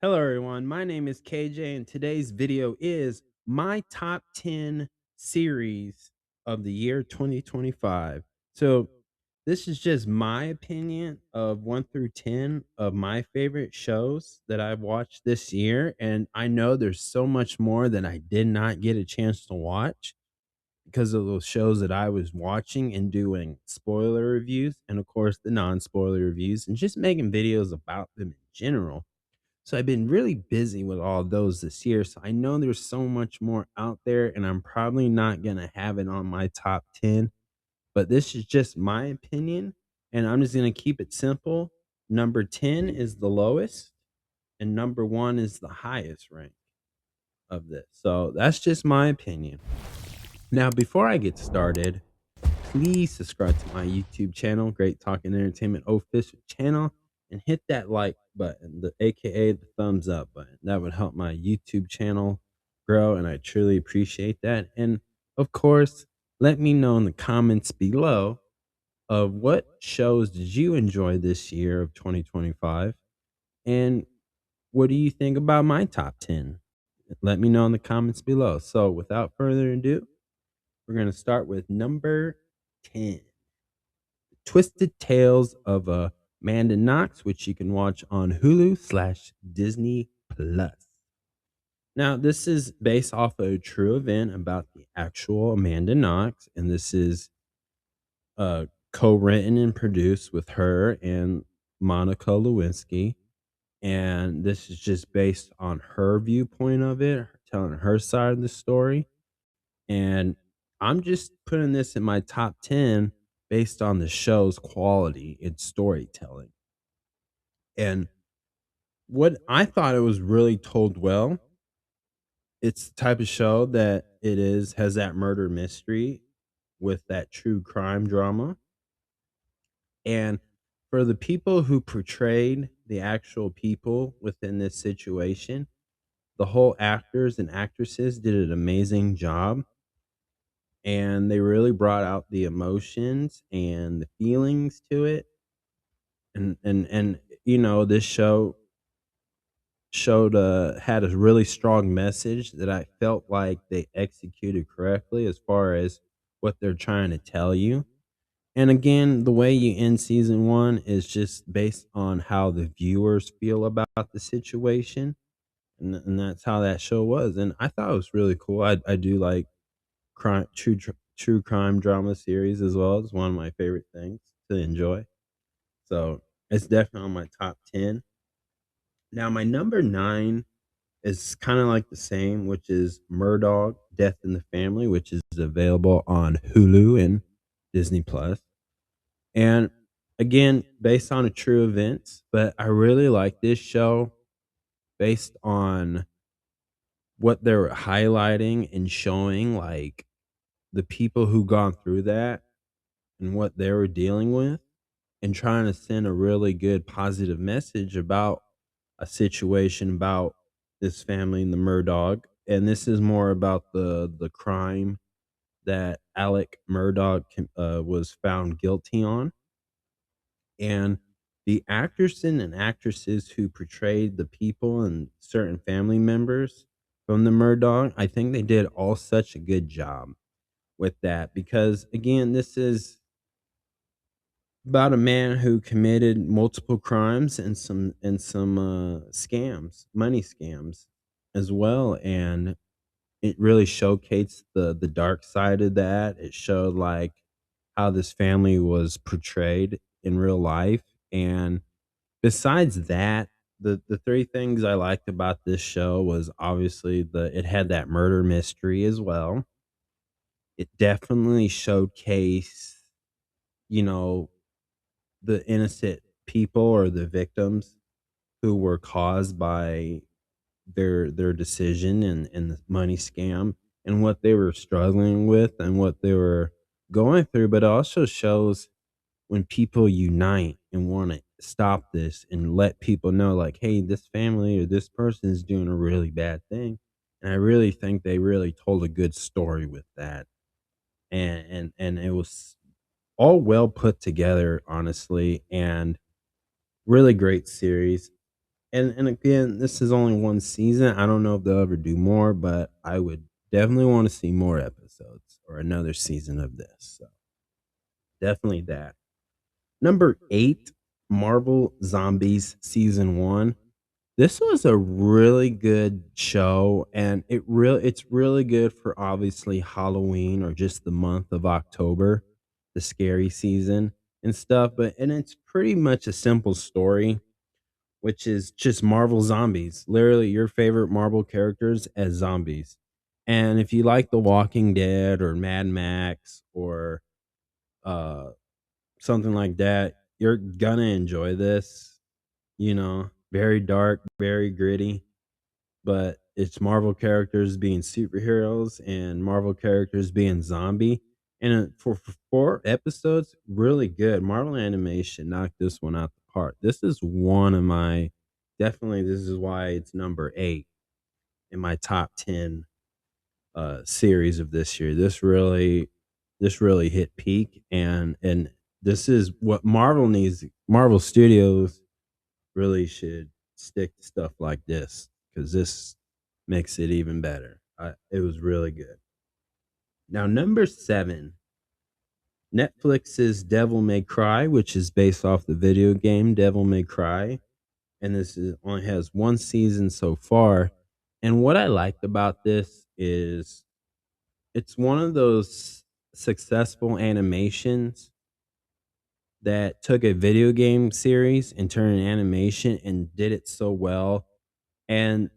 Hello, everyone. My name is KJ, and today's video is my top 10 series of the year 2025. So, this is just my opinion of 1 through 10 of my favorite shows that I've watched this year. And I know there's so much more that I did not get a chance to watch because of those shows that I was watching and doing spoiler reviews, and of course, the non spoiler reviews, and just making videos about them in general. So I've been really busy with all of those this year. So I know there's so much more out there, and I'm probably not going to have it on my top 10, but this is just my opinion. And I'm just going to keep it simple. Number 10 is the lowest, and number one is the highest rank of this. So that's just my opinion. Now, before I get started, please subscribe to my YouTube channel, Great Talking Entertainment Official channel, and hit that like button, the AKA the thumbs up button. That would help my YouTube channel grow, and I truly appreciate that. And of course, let me know in the comments below of what shows did you enjoy this year of 2025, and what do you think about my top 10? Let me know in the comments below. So, without further ado, we're going to start with number 10. Twisted Tales of Amanda Knox, which you can watch on Hulu/Disney Plus. Now, this is based off of a true event about the actual Amanda Knox, and this is co-written and produced with her and Monica Lewinsky. And this is just based on her viewpoint of it, telling her side of the story. And I'm just putting this in my top 10 based on the show's quality and storytelling. And what I thought it was really told well. It's the type of show that it is has that murder mystery with that true crime drama. And for the people who portrayed the actual people within this situation, the whole actors and actresses did an amazing job, and they really brought out the emotions and the feelings to it. And this show showed had a really strong message that I felt like they executed correctly as far as what they're trying to tell you. And again, the way you end season 1 is just based on how the viewers feel about the situation, and that's how that show was, and I thought it was really cool. I do like true crime drama series as well. It's one of my favorite things to enjoy. So, it's definitely on my top 10. Now, my number 9 is kinda like the same, which is Murdoch: Death in the Family, which is available on Hulu and Disney Plus. And again, based on a true events, but I really like this show based on what they're highlighting and showing, like, the people who gone through that and what they were dealing with, and trying to send a really good positive message about a situation about this family and the Murdoch. And this is more about the crime that Alec Murdoch was found guilty on. And the actors and actresses who portrayed the people and certain family members from the Murdoch, I think they did all such a good job with that, because again, this is about a man who committed multiple crimes and some scams, money scams as well. And it really showcased the dark side of that. It showed, like, how this family was portrayed in real life. And besides that, the 3 things I liked about this show was obviously it had that murder mystery as well. It definitely showcased, you know, the innocent people or the victims who were caused by their decision and the money scam, and what they were struggling with and what they were going through. But it also shows when people unite and want to stop this and let people know, like, hey, this family or this person is doing a really bad thing. And I really think they really told a good story with that. And it was all well put together, honestly, and really great series. And again, this is only one season. I don't know if they'll ever do more, but I would definitely want to see more episodes or another season of this. So definitely that. Number 8, Marvel Zombies season 1. This was a really good show, and it's really good for obviously Halloween or just the month of October, the scary season and stuff, and it's pretty much a simple story, which is just Marvel zombies, literally your favorite Marvel characters as zombies. And if you like The Walking Dead or Mad Max or uh something like that, you're gonna enjoy this, very dark, very gritty, but it's Marvel characters being superheroes and Marvel characters being zombie. And for 4 episodes, really good. Marvel Animation knocked this one out the park. This is one of my definitely. This is why it's number 8 in my top 10 series of this year. This really hit peak, and this is what Marvel needs. Marvel Studios really should stick to stuff like this because this makes it even better. It was really good. Now, number 7, Netflix's Devil May Cry, which is based off the video game Devil May Cry, and only has one season so far. And what I liked about this is it's one of those successful animations that took a video game series and turned an animation and did it so well. And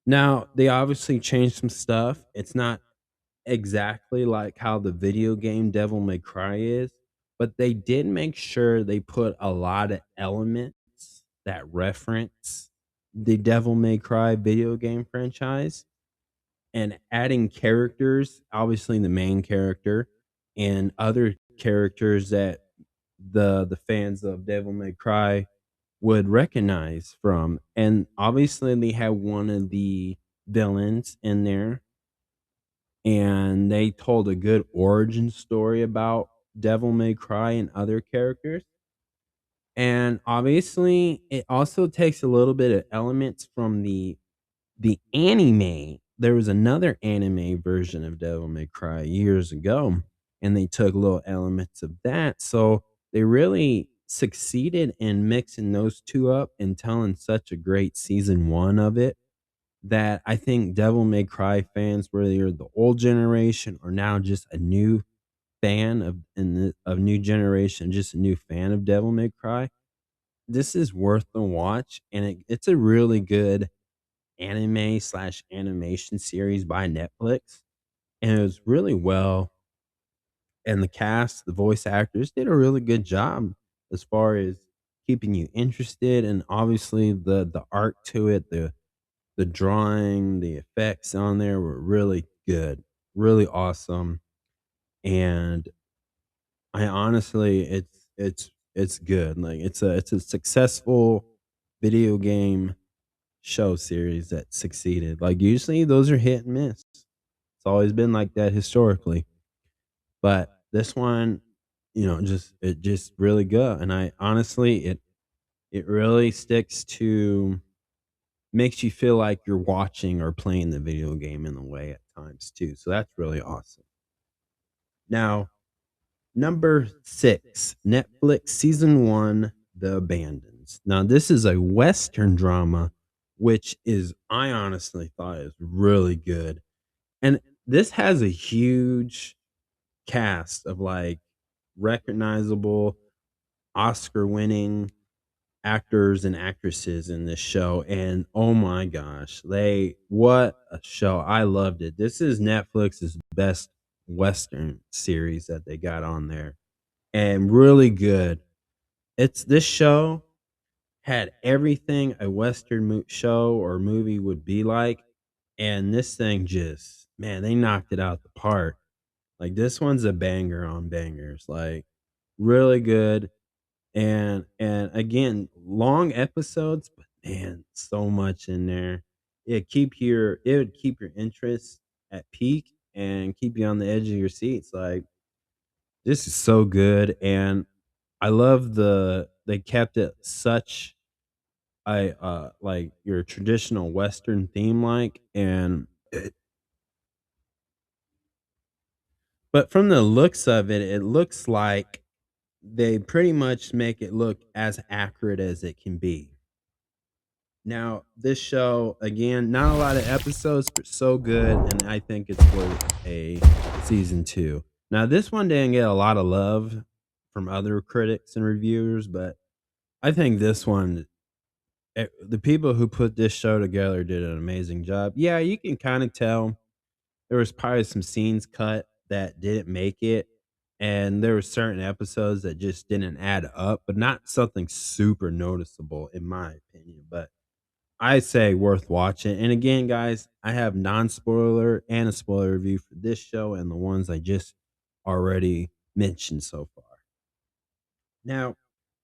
now they obviously changed some stuff. It's not exactly like how the video game Devil May Cry is, but they did make sure they put a lot of elements that reference the Devil May Cry video game franchise and adding characters, obviously the main character and other characters that the fans of Devil May Cry would recognize from. And obviously they had one of the villains in there and they told a good origin story about Devil May Cry and other characters. And obviously it also takes a little bit of elements from the anime. There was another anime version of Devil May Cry years ago, and they took little elements of that. So they really succeeded in mixing those 2 up and telling such a great season 1 of it that I think Devil May Cry fans, whether you're the old generation or now just a new fan of new generation, just a new fan of Devil May Cry, this is worth the watch, and it's a really good anime slash animation series by Netflix, and it was really well. And the cast, the voice actors did a really good job as far as keeping you interested, and obviously the art to it, the drawing, the effects on there were really good, really awesome. And I honestly, it's good. Like it's a successful video game show series that succeeded. Like usually those are hit and miss. It's always been like that historically. But this one, just really good. And I honestly it really sticks to makes you feel like you're watching or playing the video game in a way at times too. So that's really awesome. Now, number 6, Netflix season 1, The Abandons. Now, this is a Western drama, which is, I honestly thought is really good. And this has a huge cast of like recognizable Oscar winning actors and actresses in this show. And oh my gosh, what a show. I loved it. This is Netflix's best Western series that they got on there and really good. This show had everything a Western show or movie would be like, and this thing just man, they knocked it out the park. Like this one's a banger on bangers, like really good. And again, long episodes, but man, so much in there. It would keep your interest at peak and keep you on the edge of your seats. Like this is so good, and I love they kept it such like your traditional Western theme like, and but from the looks of it, it looks like they pretty much make it look as accurate as it can be. Now, this show, again, not a lot of episodes, but so good, and I think it's worth a season 2. Now, this one didn't get a lot of love from other critics and reviewers, but I think this one, the people who put this show together did an amazing job. Yeah, you can kind of tell there was probably some scenes cut that didn't make it, and there were certain episodes that just didn't add up, but not something super noticeable in my opinion. But I say worth watching. And again, guys, I have non-spoiler and a spoiler review for this show and the ones I just already mentioned so far. Now,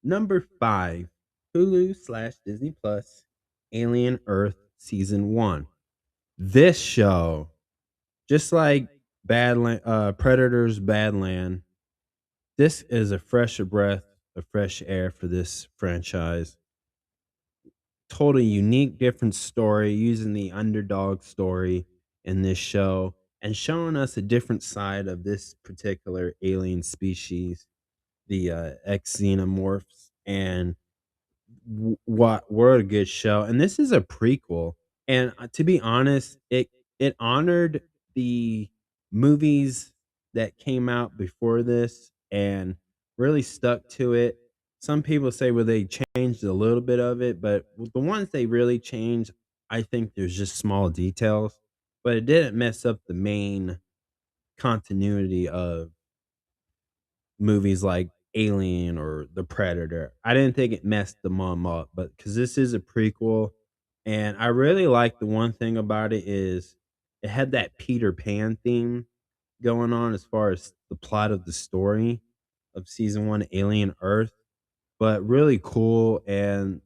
number 5, Hulu slash Disney Plus, Alien Earth Season 1. This show, just like Predator's Badland, this is a fresher breath of fresh air for this franchise. Told a unique, different story using the underdog story in this show and showing us a different side of this particular alien species, the X xenomorphs, and what a good show. And this is a prequel, and to be honest, it honored the movies that came out before this and really stuck to it. Some people say, well, they changed a little bit of it, but with the ones they really changed, I think there's just small details, but it didn't mess up the main continuity of movies like Alien or The Predator. I didn't think it messed the mom up, but because this is a prequel, and I really like the one thing about it is it had that Peter Pan theme going on as far as the plot of the story of season 1 Alien Earth, but really cool. And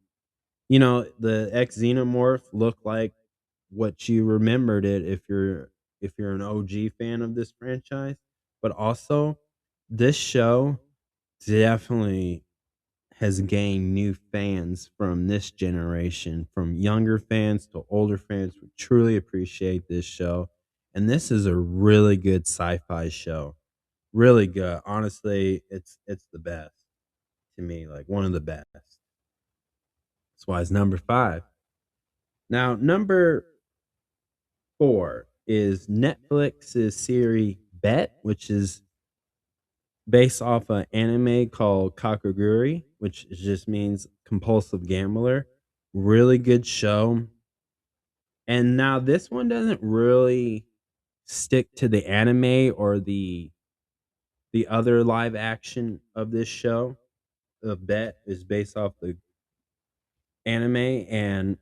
the X Xenomorph looked like what you remembered it if you're an OG fan of this franchise. But also, this show definitely has gained new fans from this generation, from younger fans to older fans who truly appreciate this show. And this is a really good sci-fi show. Really good. Honestly, it's the best to me, like one of the best. That's why it's number 5. Now, number 4 is Netflix's series Bet, which is based off an anime called Kakaguri, which just means compulsive gambler. Really good show. And now this one doesn't really stick to the anime or the other live action of this show. The Bet is based off the anime, and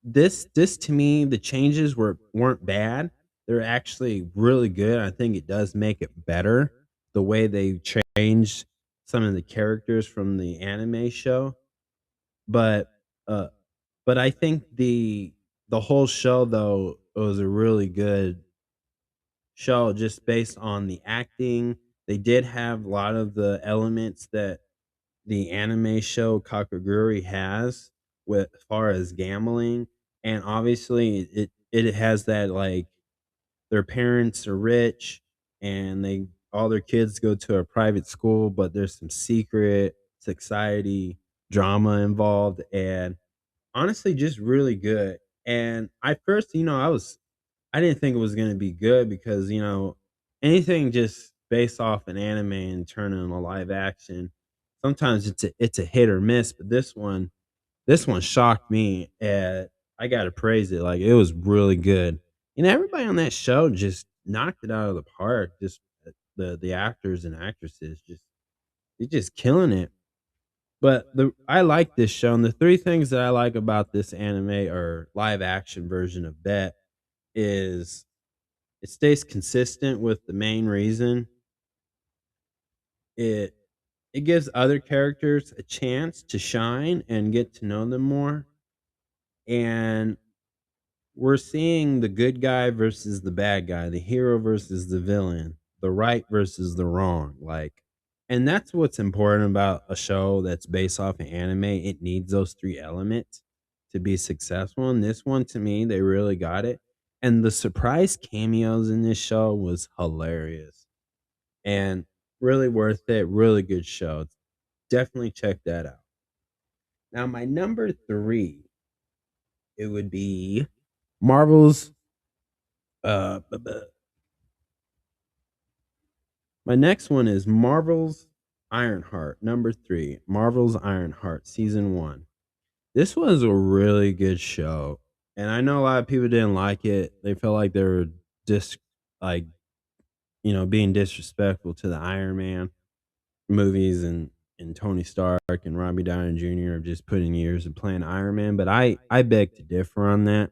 this to me, the changes weren't bad. They're actually really good. I think it does make it better the way they changed some of the characters from the anime show. But uh but I think the whole show though was a really good show just based on the acting. They did have a lot of the elements that the anime show Kakaguri has with as far as gambling, and obviously it has that, like, their parents are rich and they all their kids go to a private school, but there's some secret society drama involved, and honestly just really good. And I first, I didn't think it was gonna be good because, anything just based off an anime and turning into live action, sometimes it's a hit or miss, but this one shocked me, and I gotta praise it, like, it was really good. And everybody on that show just knocked it out of the park, just, the actors and actresses they're just killing it. But I like this show, and the 3 things that I like about this anime or live action version of Bet is it stays consistent with the main reason. It it gives other characters a chance to shine and get to know them more, and we're seeing the good guy versus the bad guy, the hero versus the villain, the right versus the wrong. Like, And that's what's important about a show that's based off an anime. It needs those 3 elements to be successful, and this one, to me, they really got it, and the surprise cameos in this show was hilarious, and really worth it, really good show. Definitely check that out. Now my number 3, it would be Marvel's, bu bu my next one is Marvel's Ironheart, number 3, Marvel's Ironheart season 1. This was a really good show, and I know a lot of people didn't like it. They felt like they were dis like, being disrespectful to the Iron Man movies and Tony Stark and Robbie Downey Jr. have just put in years of playing Iron Man, but I beg to differ on that.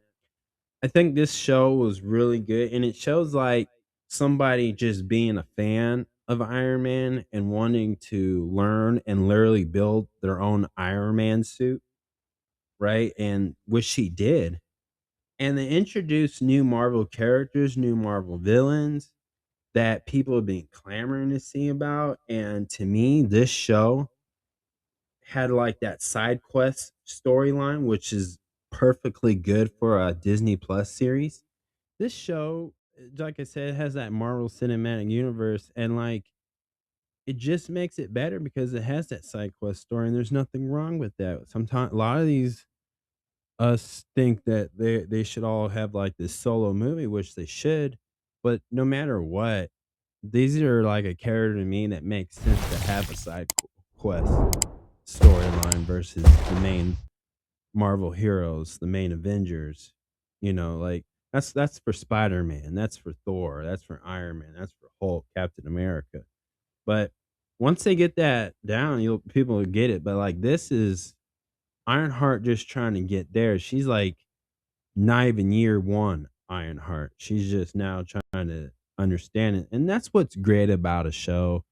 I think this show was really good, and it shows, like, somebody just being a fan of Iron Man and wanting to learn and literally build their own Iron Man suit, right? And which she did. And they introduced new Marvel characters, new Marvel villains that people have been clamoring to see about. And to me, this show had like that side quest storyline, which is perfectly good for a Disney Plus series. This show, like I said, has that Marvel Cinematic Universe, and like it just makes it better because it has that side quest story, and there's nothing wrong with that. Sometimes a lot of these us think that they should all have like this solo movie, which they should, but no matter what, these are like a character to me that makes sense to have a side quest storyline versus the main Marvel heroes, the main Avengers. Like that's for Spider-Man, that's for Thor, that's for Iron Man, that's for Hulk, Captain America. But once they get that down, people will get it. But like this is Ironheart just trying to get there. She's like not even year one Ironheart. She's just now trying to understand it. And that's what's great about a show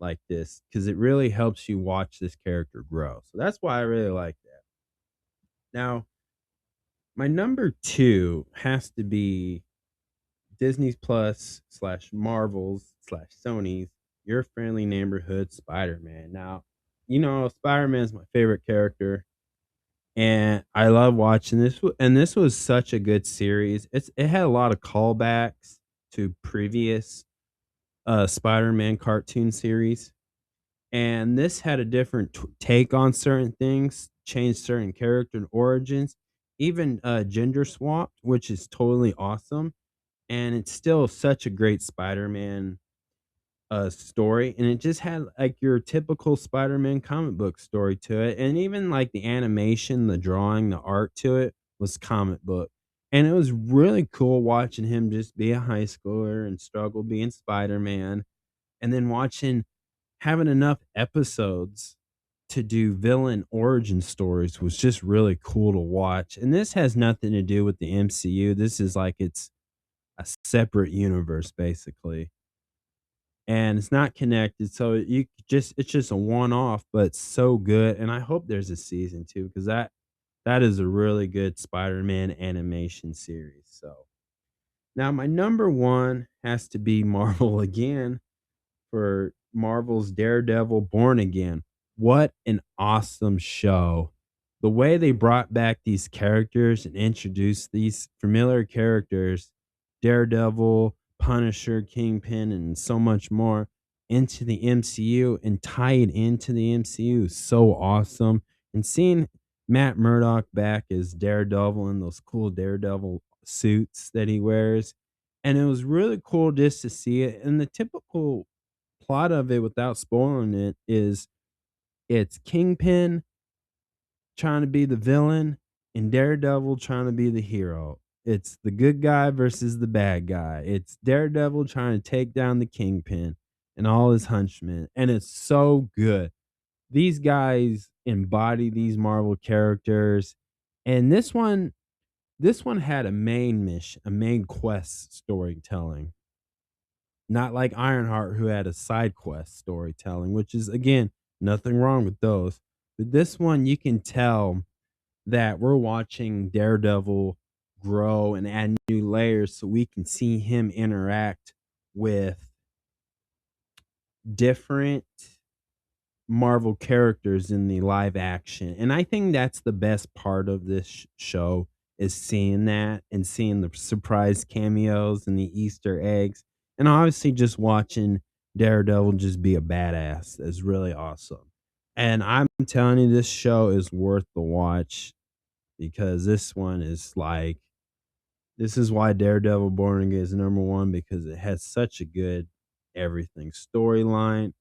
like this, because it really helps you watch this character grow. So that's why I really like that. Now, my number two has to be Disney's Plus slash Marvel's slash Sony's Your Friendly Neighborhood Spider Man. Now, Spider Man is my favorite character, and I love watching this. And this was such a good series. It had a lot of callbacks to previous Spider Man cartoon series, and this had a different take on certain things, changed certain character and origins, even gender swapped, which is totally awesome. And it's still such a great Spider-Man story, and it just had like your typical Spider-Man comic book story to it, and even like the animation, the drawing, the art to it was comic book. And it was really cool watching him just be a high schooler and struggle being Spider-Man, and then watching having enough episodes to do villain origin stories was just really cool to watch. And this has nothing to do with the MCU. This is like it's a separate universe basically. And it's not connected. So it's just a one off, but it's so good. And I hope there's a season 2 because that is a really good Spider-Man animation series. So now my number one has to be Marvel again for Marvel's Daredevil Born Again. What an awesome show. The way they brought back these characters and introduced these familiar characters, Daredevil, Punisher, Kingpin, and so much more, into the MCU and tie it into the MCU is so awesome. And seeing Matt Murdock back as Daredevil in those cool Daredevil suits that he wears. And it was really cool just to see it. And the typical plot of it, without spoiling it, is it's Kingpin trying to be the villain and Daredevil trying to be the hero. It's the good guy versus the bad guy. It's Daredevil trying to take down the Kingpin and all his henchmen. And it's so good. These guys embody these Marvel characters. And this one had a main mission, a main quest storytelling. Not like Ironheart, who had a side quest storytelling, which is again nothing wrong with those. But this one, you can tell that we're watching Daredevil grow and add new layers, so we can see him interact with different. Marvel characters in the live action, and I think that's the best part of this show is seeing that and seeing the surprise cameos and the Easter eggs, and obviously just watching Daredevil just be a badass is really awesome. And I'm telling you, this show is worth the watch because this one is like this is why Daredevil Born Again is number one because it has such a good everything storyline,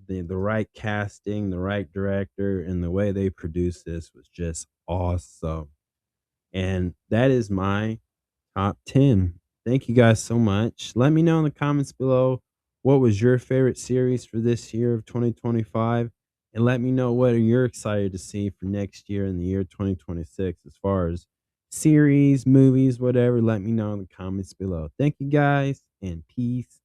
the right casting, the right director, and the way they produced this was just awesome. And that is my top 10. Thank you guys so much. Let me know in the comments below what was your favorite series for this year of 2025. And let me know what you're excited to see for next year in the year 2026 as far as series, movies, whatever. Let me know in the comments below. Thank you guys and peace